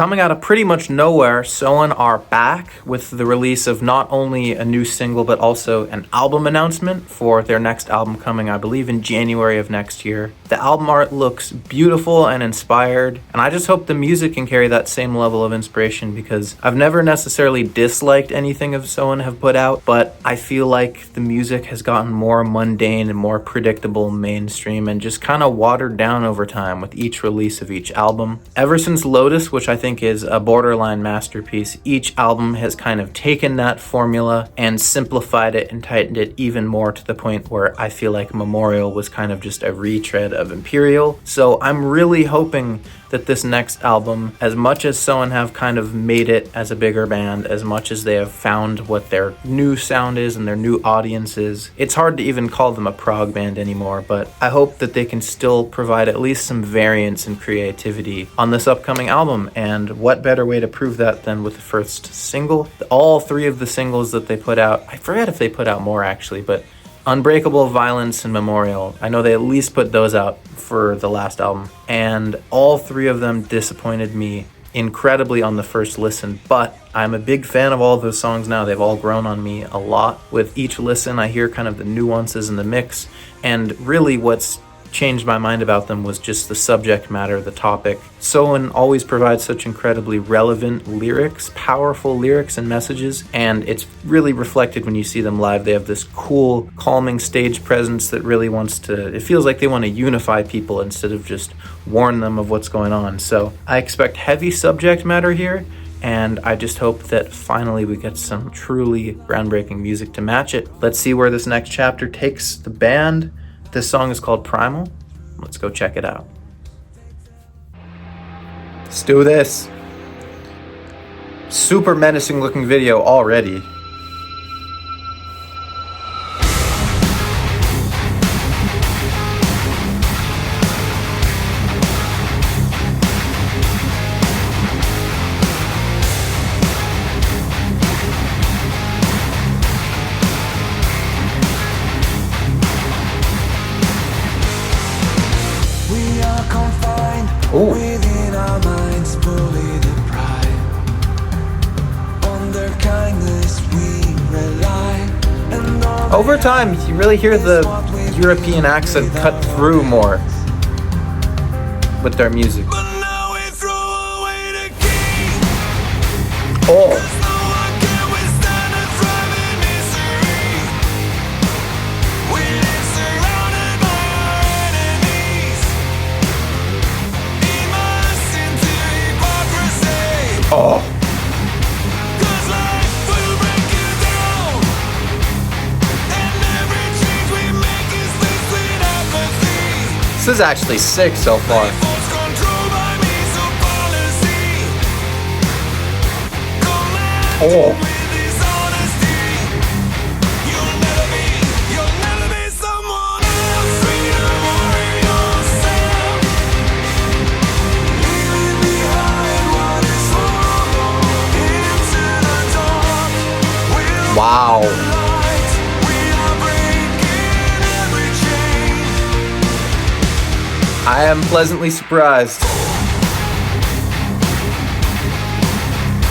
Coming out of pretty much nowhere, Soen are back with the release of not only a new single, but also an album announcement for their next album coming, I believe, in January of next year. The album art looks beautiful and inspired, and I just hope the music can carry that same level of inspiration, because I've never necessarily disliked anything of Soen have put out, but I feel like the music has gotten more mundane and more predictable mainstream and just kind of watered down over time with each release of each album. Ever since Lotus, which I think is a borderline masterpiece, each album has kind of taken that formula and simplified it and tightened it even more, to the point where I feel like Memorial was kind of just a retread of Imperial. So I'm really hoping that this next album, as much as Soen have kind of made it as a bigger band, as much as they have found what their new sound is and their new audience is, it's hard to even call them a prog band anymore, but I hope that they can still provide at least some variance and creativity on this upcoming album. And what better way to prove that than with the first single? All three of the singles that they put out, I forget if they put out more actually, but Unbreakable, Violence, and Memorial, I know they at least put those out for the last album, and all three of them disappointed me incredibly on the first listen, but I'm a big fan of all those songs now. They've all grown on me a lot. With each listen, I hear kind of the nuances in the mix, and really what's changed my mind about them was just the subject matter, the topic. Soen always provides such incredibly relevant lyrics, powerful lyrics and messages, and it's really reflected when you see them live. They have this cool, calming stage presence that really wants to, it feels like they want to unify people instead of just warn them of what's going on. So I expect heavy subject matter here, and I just hope that finally we get some truly groundbreaking music to match it. Let's see where this next chapter takes the band. This song is called Primal. Let's go check it out. Let's do this. Super menacing looking video already. Ooh. Within our minds, fully deprived. On their kindness we rely. And over time, you really hear the European accent cut through more with their music. But now we throw away the key. Oh. Oh. This is actually sick so far. Oh. Wow. I am pleasantly surprised.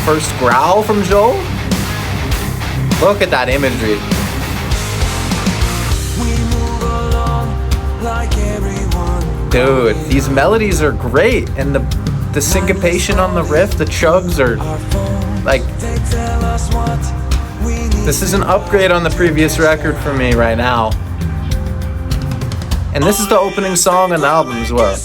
First growl from Joel? Look at that imagery. Dude, these melodies are great, and the syncopation on the riff, the chugs are like, this is an upgrade on the previous record for me right now. And this is the opening song on the album as well.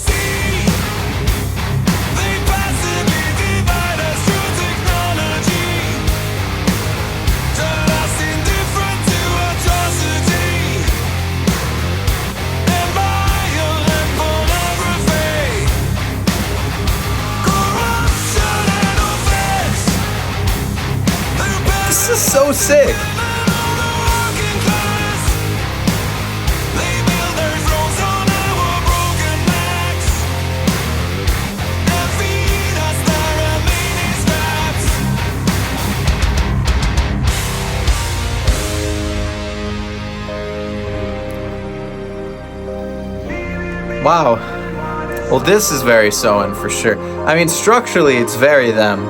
This is so sick. Wow. Well, this is very Soen for sure. I mean, structurally, it's very them.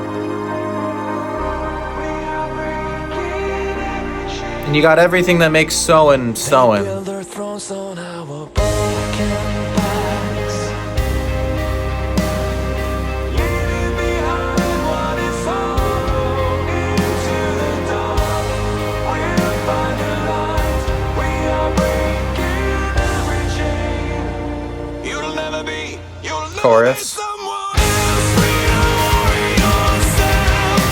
And you got everything that makes Soen Soen. Build their thrones on our broken backs. Leaving behind what is sorrow into the dark. We'll find the light. We are breaking every chain. You'll never be Chorus. someone else. We are yourself.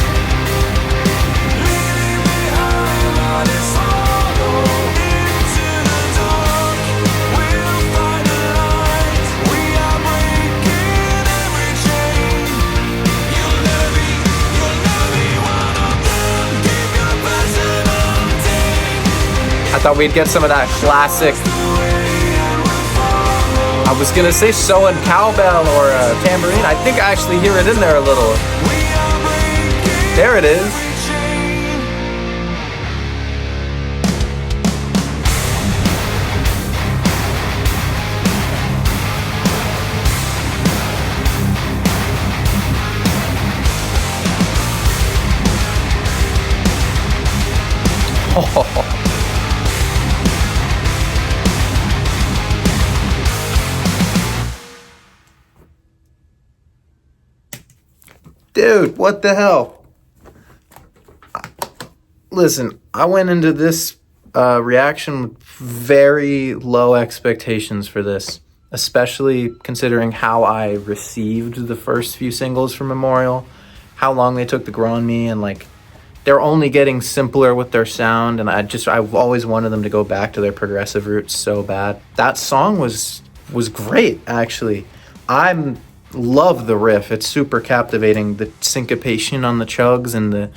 Leaving behind what is sorrow into the dark. We'll find the light. We are breaking every chain. You'll never be one of them. Keep your passion untamed. I thought we'd get some of that classic. I was gonna say Soen cowbell or a tambourine. I think I actually hear it in there a little. There it is. Oh. Dude, what the hell? Listen, I went into this reaction with very low expectations for this, especially considering how I received the first few singles from Memorial, how long they took to grow on me, and like they're only getting simpler with their sound, and I've always wanted them to go back to their progressive roots so bad. That song was great, actually. I love the riff. It's super captivating. The syncopation on the chugs and the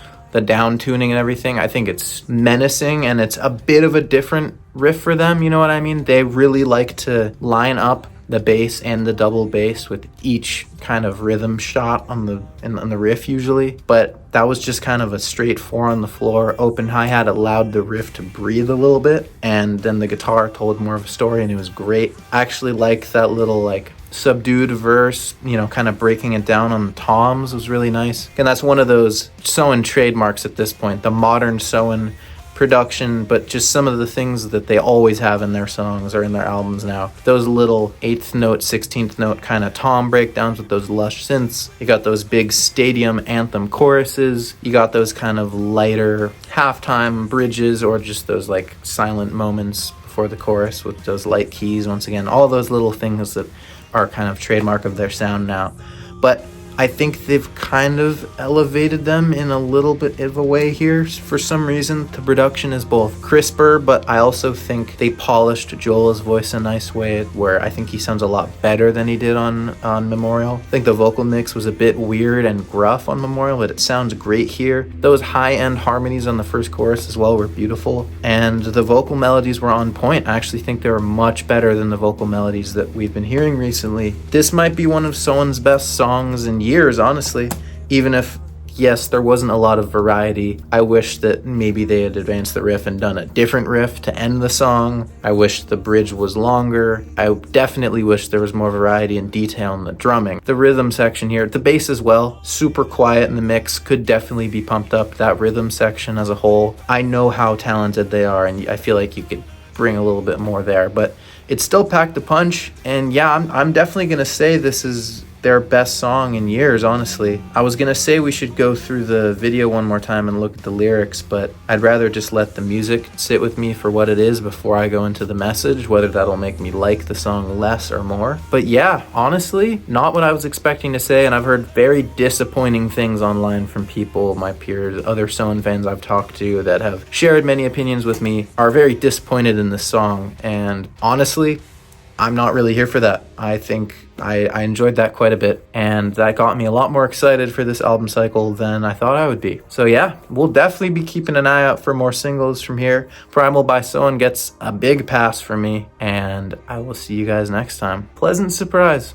down tuning and everything. I think it's menacing, and it's a bit of a different riff for them, you know what I mean? They really like to line up the bass and the double bass with each kind of rhythm shot on the riff usually, but that was just kind of a straight 4 on the floor open hi-hat. Allowed the riff to breathe a little bit, and then the guitar told more of a story, and it was great. I actually like that little like subdued verse, you know, kind of breaking it down on the toms was really nice. And that's one of those Soen trademarks at this point, the modern Soen production, but just some of the things that they always have in their songs or in their albums now. Those little 8th note, 16th note kind of tom breakdowns with those lush synths. You got those big stadium anthem choruses. You got those kind of lighter halftime bridges, or just those like silent moments before the chorus with those light keys once again. All those little things that are kind of trademark of their sound now. But I think they've kind of elevated them in a little bit of a way here. For some reason, the production is both crisper, but I also think they polished Joel's voice a nice way, where I think he sounds a lot better than he did on Memorial. I think the vocal mix was a bit weird and gruff on Memorial, but it sounds great here. Those high-end harmonies on the first chorus as well were beautiful, and the vocal melodies were on point. I actually think they were much better than the vocal melodies that we've been hearing recently. This might be one of Soen's best songs in years, honestly. Even if, yes, there wasn't a lot of variety, I wish that maybe they had advanced the riff and done a different riff to end the song. I wish the bridge was longer. I definitely wish there was more variety and detail in the drumming. The rhythm section here, the bass as well, super quiet in the mix, could definitely be pumped up. That rhythm section as a whole, I know how talented they are, and I feel like you could bring a little bit more there, but it still packed a punch. And yeah, I'm definitely gonna say this is their best song in years, honestly. I was gonna say we should go through the video one more time and look at the lyrics, but I'd rather just let the music sit with me for what it is before I go into the message, whether that'll make me like the song less or more. But yeah, honestly, not what I was expecting to say, and I've heard very disappointing things online from people, my peers, other Soen fans I've talked to that have shared many opinions with me, are very disappointed in this song, and honestly, I'm not really here for that. I think I enjoyed that quite a bit, and that got me a lot more excited for this album cycle than I thought I would be. So yeah, we'll definitely be keeping an eye out for more singles from here. Primal by Soen gets a big pass for me, and I will see you guys next time. Pleasant surprise.